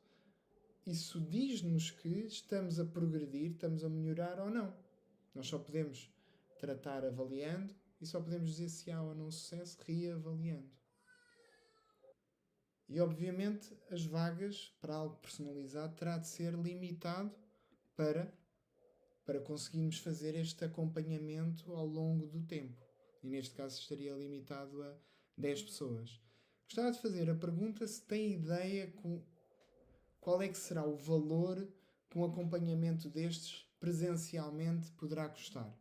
Isso diz-nos que estamos a progredir, estamos a melhorar ou não. Nós só podemos tratar avaliando e só podemos dizer se há ou não sucesso reavaliando. E obviamente as vagas para algo personalizado terá de ser limitado para conseguirmos fazer este acompanhamento ao longo do tempo. E neste caso estaria limitado a 10 pessoas. Gostava de fazer a pergunta se tem ideia qual é que será o valor que um acompanhamento destes presencialmente poderá custar.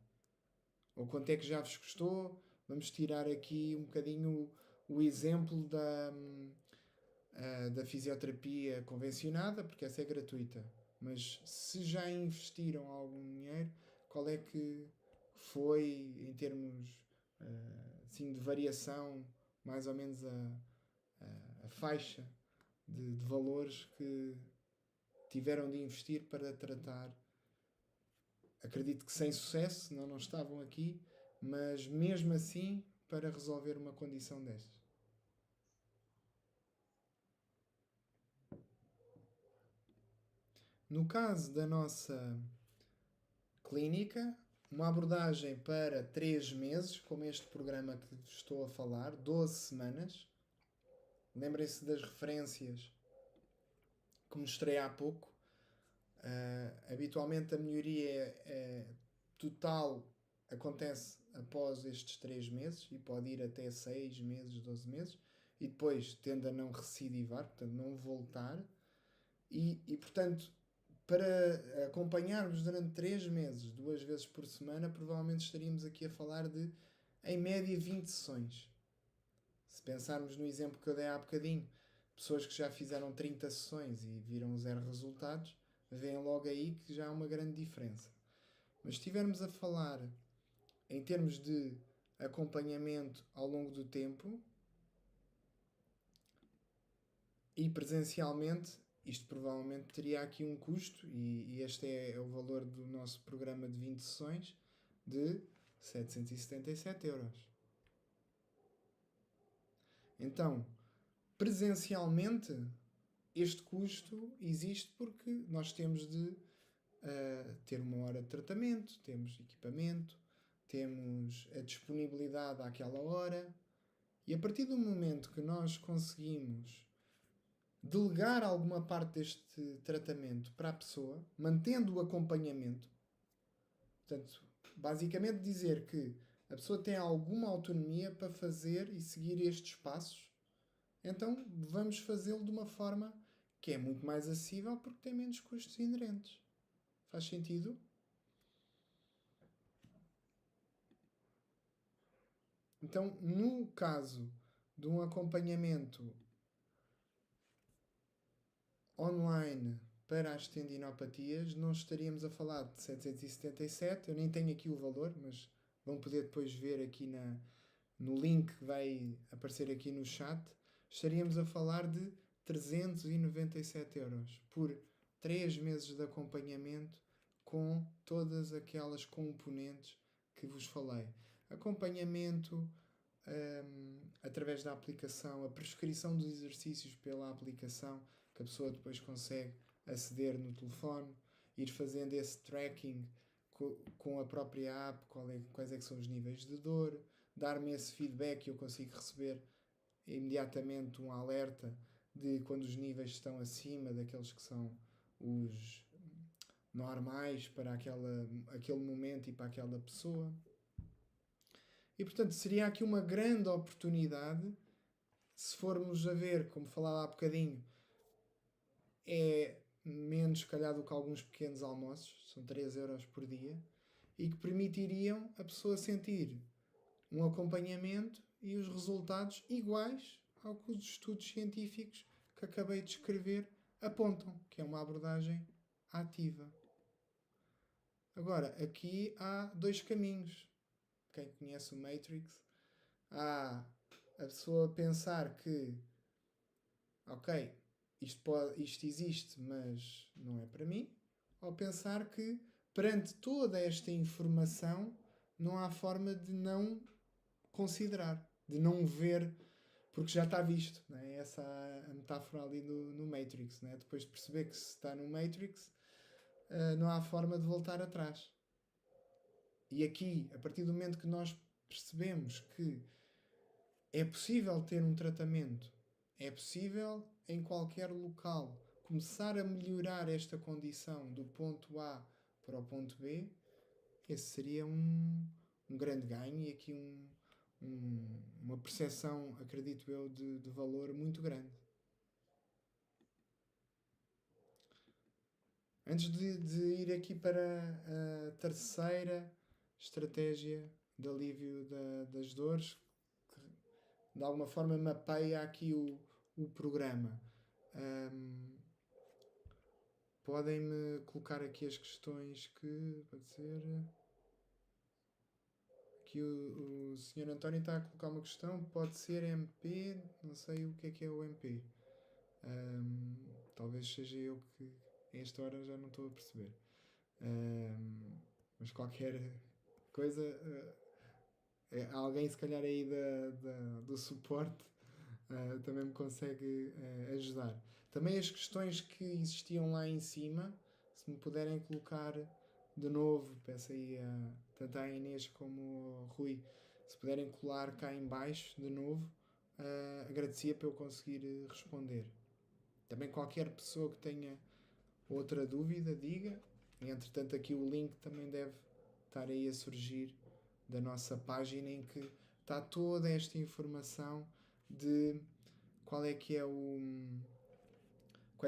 Ou quanto é que já vos custou? Vamos tirar aqui um bocadinho o exemplo da fisioterapia convencionada, porque essa é gratuita. Mas se já investiram algum dinheiro, qual é que foi, em termos assim, de variação, mais ou menos a faixa de valores que tiveram de investir para tratar? Acredito que sem sucesso, senão não estavam aqui, mas mesmo assim para resolver uma condição destas. No caso da nossa clínica, uma abordagem para 3 meses, como este programa que estou a falar, 12 semanas. Lembrem-se das referências que mostrei há pouco. Habitualmente a melhoria total acontece após estes 3 meses e pode ir até 6 meses, 12 meses, e depois tende a não recidivar, portanto não voltar. E portanto, para acompanharmos durante 3 meses, 2 vezes por semana, provavelmente estaríamos aqui a falar de, em média, 20 sessões. Se pensarmos no exemplo que eu dei há bocadinho, pessoas que já fizeram 30 sessões e viram 0 resultados, veem logo aí que já há uma grande diferença. Mas se estivermos a falar em termos de acompanhamento ao longo do tempo e presencialmente, isto provavelmente teria aqui um custo, e este é o valor do nosso programa de 20 sessões, de 777 euros. Então, presencialmente, este custo existe porque nós temos de ter uma hora de tratamento, temos equipamento, temos a disponibilidade àquela hora, e a partir do momento que nós conseguimos delegar alguma parte deste tratamento para a pessoa, mantendo o acompanhamento, portanto, basicamente dizer que a pessoa tem alguma autonomia para fazer e seguir estes passos, então vamos fazê-lo de uma forma que é muito mais acessível porque tem menos custos inerentes. Faz sentido? Então, no caso de um acompanhamento online para as tendinopatias, não estaríamos a falar de 777, eu nem tenho aqui o valor, mas vão poder depois ver aqui no link que vai aparecer aqui no chat, estaríamos a falar de 397 euros por 3 meses de acompanhamento com todas aquelas componentes que vos falei. Acompanhamento através da aplicação, a prescrição dos exercícios pela aplicação, que a pessoa depois consegue aceder no telefone, ir fazendo esse tracking com a própria app, quais é que são os níveis de dor, dar-me esse feedback e eu consigo receber imediatamente um alerta de quando os níveis estão acima daqueles que são os normais para aquele momento e para aquela pessoa. E portanto seria aqui uma grande oportunidade, se formos a ver, como falava há bocadinho, é menos, se calhar, do que alguns pequenos almoços, são 3 euros por dia, e que permitiriam a pessoa sentir um acompanhamento e os resultados iguais ao que os estudos científicos que acabei de escrever apontam, que é uma abordagem ativa. Agora, aqui há 2 caminhos. Quem conhece o Matrix, há a pessoa pensar que ok, isto existe, mas não é para mim, ou pensar que perante toda esta informação não há forma de não considerar, de não ver, porque já está visto. Não é? Essa a metáfora ali no Matrix. Não é? Depois de perceber que se está no Matrix, não há forma de voltar atrás. E aqui, a partir do momento que nós percebemos que é possível ter um tratamento, é possível em qualquer local começar a melhorar esta condição do ponto A para o ponto B, esse seria um grande ganho e aqui uma percepção, acredito eu, de valor muito grande. Antes de ir aqui para a terceira estratégia de alívio das dores, que de alguma forma mapeia aqui o programa. Podem-me colocar aqui as questões que pode ser. Aqui o Sr. António está a colocar uma questão. Pode ser MP, não sei o que é o MP. Talvez seja eu que a esta hora já não estou a perceber. Mas qualquer coisa, alguém se calhar aí do suporte também me consegue ajudar. Também as questões que existiam lá em cima, se me puderem colocar de novo, peço aí tanto à Inês como ao Rui, se puderem colar cá em baixo de novo, agradecia para eu conseguir responder. Também qualquer pessoa que tenha outra dúvida, diga. E, entretanto, aqui o link também deve estar aí a surgir da nossa página, em que está toda esta informação de quais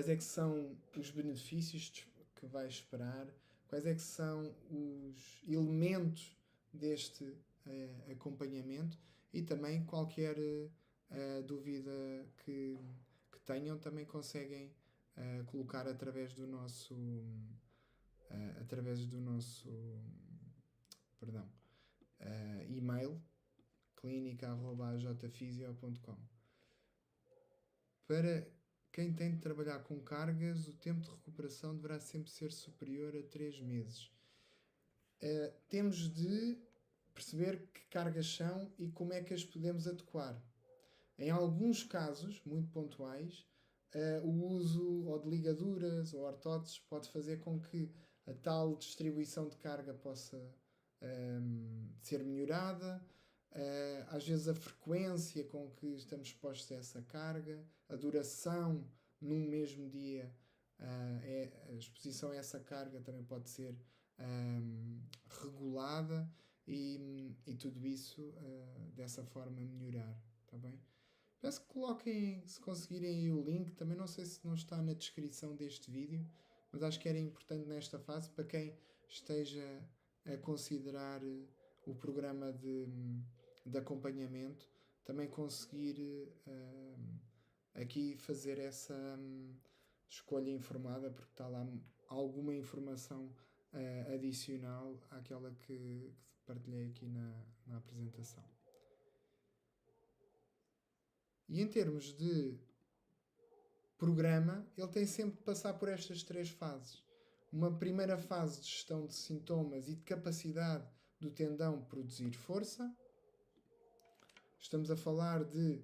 é que são os benefícios que vai esperar, quais é que são os elementos deste acompanhamento, e também qualquer dúvida que tenham também conseguem colocar através do nosso e-mail clinica@jfisio.com. Para quem tem de trabalhar com cargas, o tempo de recuperação deverá sempre ser superior a 3 meses. Temos de perceber que cargas são e como é que as podemos adequar. Em alguns casos, muito pontuais, o uso ou de ligaduras ou ortóteses pode fazer com que a tal distribuição de carga possa ser melhorada. Às vezes a frequência com que estamos expostos a essa carga, a duração num mesmo dia, a exposição a essa carga também pode ser regulada e tudo isso dessa forma melhorar, tá bem? Peço que coloquem, se conseguirem aí o link, também não sei se não está na descrição deste vídeo, mas acho que era importante nesta fase para quem esteja a considerar o programa de acompanhamento, também conseguir aqui fazer essa escolha informada, porque está lá alguma informação adicional àquela que partilhei aqui na apresentação. E em termos de programa, ele tem sempre de passar por estas 3 fases. Uma primeira fase de gestão de sintomas e de capacidade do tendão produzir força. Estamos a falar de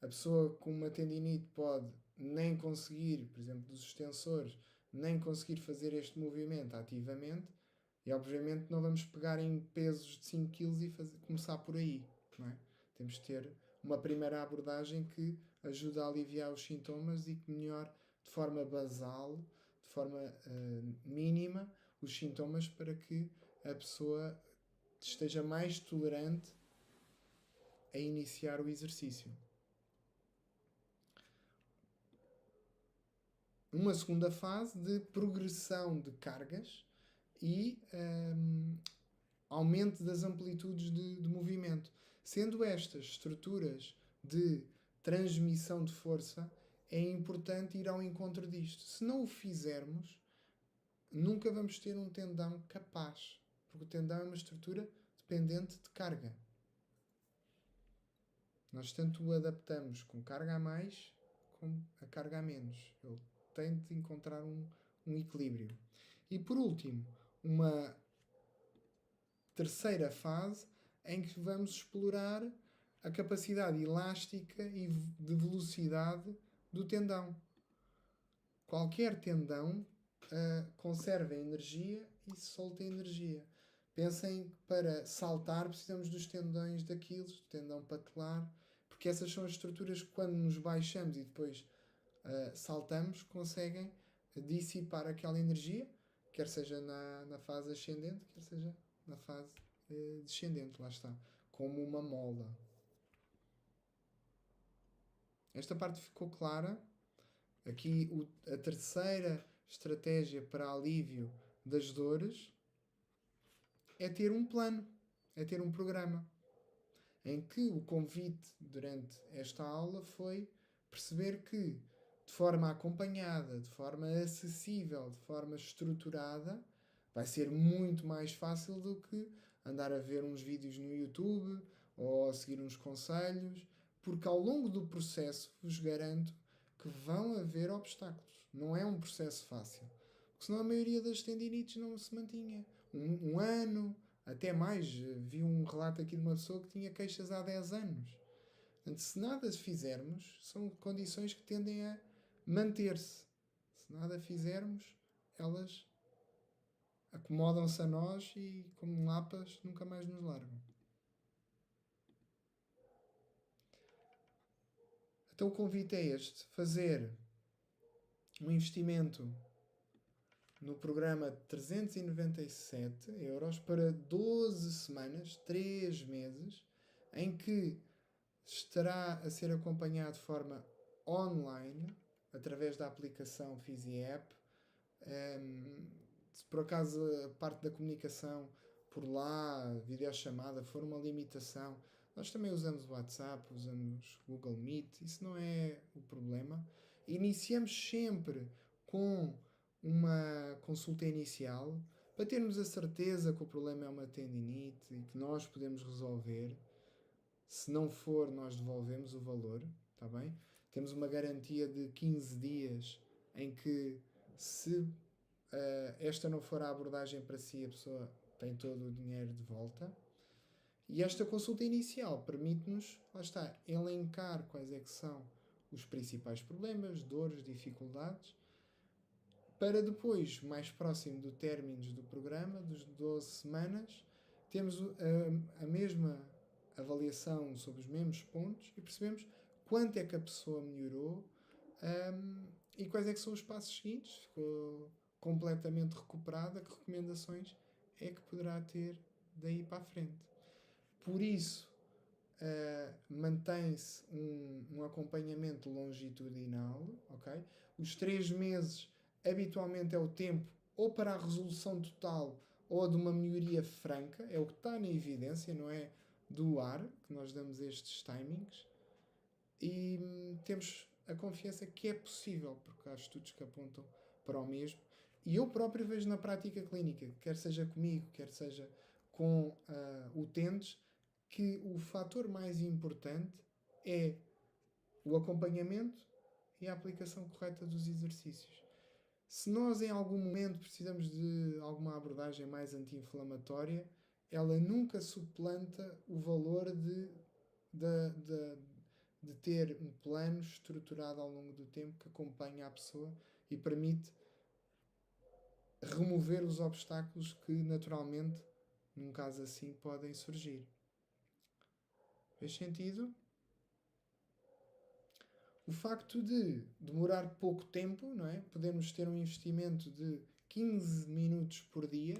a pessoa com uma tendinite pode nem conseguir, por exemplo, dos extensores, nem conseguir fazer este movimento ativamente. E obviamente não vamos pegar em pesos de 5 kg e começar por aí, não é? Temos de ter uma primeira abordagem que ajuda a aliviar os sintomas e que melhore de forma basal, de forma mínima, os sintomas para que a pessoa esteja mais tolerante a iniciar o exercício. Uma segunda fase de progressão de cargas e aumento das amplitudes de movimento. Sendo estas estruturas de transmissão de força, é importante ir ao encontro disto. Se não o fizermos, nunca vamos ter um tendão capaz, porque o tendão é uma estrutura dependente de carga. Nós tanto o adaptamos com carga a mais como a carga a menos. Ele tem de encontrar um equilíbrio. E por último, uma terceira fase em que vamos explorar a capacidade elástica e de velocidade do tendão. Qualquer tendão conserva energia e solta energia. Pensem que para saltar precisamos dos tendões de Aquiles, do tendão patelar, porque essas são as estruturas que quando nos baixamos e depois saltamos conseguem dissipar aquela energia, quer seja na fase ascendente, quer seja na fase descendente, lá está, como uma mola. Esta parte ficou clara. Aqui a terceira estratégia para alívio das dores é ter um plano, é ter um programa, em que o convite durante esta aula foi perceber que de forma acompanhada, de forma acessível, de forma estruturada, vai ser muito mais fácil do que andar a ver uns vídeos no YouTube ou a seguir uns conselhos, porque ao longo do processo vos garanto que vão haver obstáculos. Não é um processo fácil, porque senão a maioria das tendinites não se mantinha. Um ano, até mais. Vi um relato aqui de uma pessoa que tinha queixas há 10 anos. Portanto, se nada fizermos, são condições que tendem a manter-se. Se nada fizermos, elas acomodam-se a nós e, como lapas, nunca mais nos largam. Então o convite é este: fazer um investimento no programa de 397 euros para 12 semanas, 3 meses, em que estará a ser acompanhado de forma online, através da aplicação PhysiApp. Se por acaso a parte da comunicação por lá, videochamada, for uma limitação, nós também usamos o WhatsApp, usamos Google Meet, isso não é o problema. Iniciamos sempre com uma consulta inicial para termos a certeza que o problema é uma tendinite e que nós podemos resolver. Se não for, nós devolvemos o valor, está bem? Temos uma garantia de 15 dias em que, se esta não for a abordagem para si, a pessoa tem todo o dinheiro de volta. E esta consulta inicial permite-nos, lá está, elencar quais é que são os principais problemas, dores, dificuldades, para depois, mais próximo do término do programa, dos 12 semanas, temos a mesma avaliação sobre os mesmos pontos e percebemos quanto é que a pessoa melhorou e quais é que são os passos seguintes. Ficou completamente recuperada, que recomendações é que poderá ter daí para a frente. Por isso, mantém-se um acompanhamento longitudinal, ok? Os 3 meses habitualmente é o tempo ou para a resolução total ou de uma melhoria franca, é o que está na evidência, não é do ar que nós damos estes timings, e temos a confiança que é possível, porque há estudos que apontam para o mesmo, e eu próprio vejo na prática clínica, quer seja comigo, quer seja com utentes, que o fator mais importante é o acompanhamento e a aplicação correta dos exercícios. Se nós em algum momento precisamos de alguma abordagem mais anti-inflamatória, ela nunca suplanta o valor de ter um plano estruturado ao longo do tempo que acompanha a pessoa e permite remover os obstáculos que naturalmente, num caso assim, podem surgir. Fez sentido? O facto de demorar pouco tempo, não é? Podemos ter um investimento de 15 minutos por dia,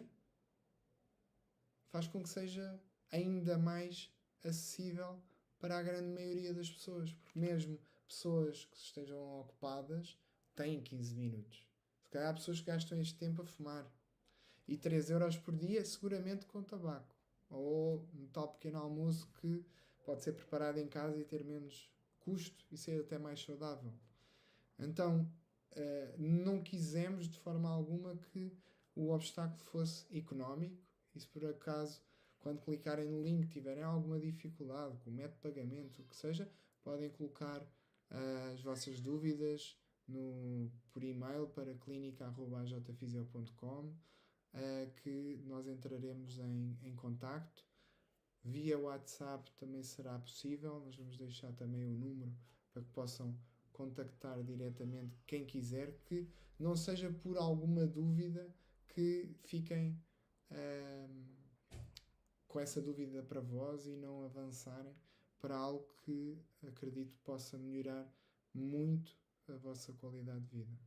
faz com que seja ainda mais acessível para a grande maioria das pessoas, porque mesmo pessoas que estejam ocupadas têm 15 minutos. Se calhar há pessoas que gastam este tempo a fumar. E 3 euros por dia seguramente com tabaco. Ou um tal pequeno almoço que pode ser preparado em casa e ter menos custo e ser até mais saudável. Então, não quisemos de forma alguma que o obstáculo fosse económico, e se por acaso, quando clicarem no link, tiverem alguma dificuldade com o método de pagamento, o que seja, podem colocar as vossas dúvidas por e-mail para clinica@ajfisio.com, que nós entraremos em contacto. Via WhatsApp também será possível, nós vamos deixar também o número para que possam contactar diretamente quem quiser, que não seja por alguma dúvida que fiquem com essa dúvida para vós e não avançarem para algo que acredito possa melhorar muito a vossa qualidade de vida.